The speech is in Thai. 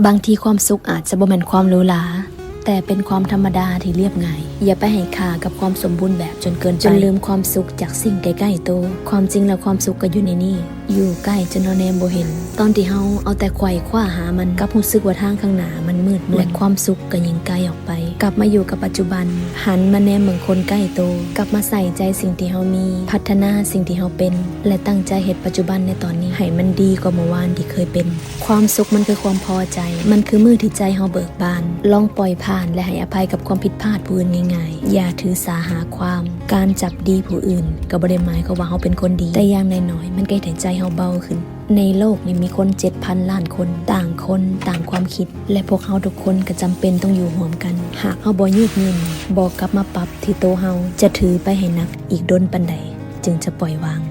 บางทีความสุขอาจจะบ่แม่นความหรูหราแต่เป็นความธรรมดาที่เรียบง่ายอย่าไปให้ค่ากับความสมบูรณ์แบบจนเกินไปจนลืมความสุขจากสิ่งใกล้ๆตัวความจริงแล้วความสุขก็อยู่ในนี่อยู่ใกล้จนเราแนมบ่เห็นตอนที่เฮาเอาแต่ไขว่คว้าหามันกับรู้สึกว่าทางข้างหน้ามันมืดมนและความสุขก็ยิ่งไกลออกไปกลับมาอยู่กับปัจจุบันหันมาแนมเมืองคนใกล้ตัวกลับมาใส่ใจสิ่งที่เฮามีพัฒนาสิ่งที่เฮาเป็นและตั้งใจเฮ็ดปัจจุบันในตอนนี้ให้มันดีกว่าเมื่อวานที่เคยเป็นความสุขมันคือความพอใจมันคือมือที่ใจเฮาเบิกบานลองปล่อยผ่านและให้อภัยกับความผิดพลาดผู้อื่นง่ายๆอย่าถือสาหาความการจับดีผู้อื่นก็บ่ได้หมายความว่าเฮาเป็นคนดีแต่อย่างน้อยๆมันก็ให้ใจเฮาเบาขึ้นในโลกนี้มีคน 7,000 ล้านคนต่างความคิดและพวกเฮาทุกคนก็จำเป็นต้องอยู่ร่วมกันหากเฮาบ่ยืดหยุ่นบ่กลับมาปรับที่โตเฮาจะถือไปให้หนักอีกดนปานใดจึงจะปล่อยวาง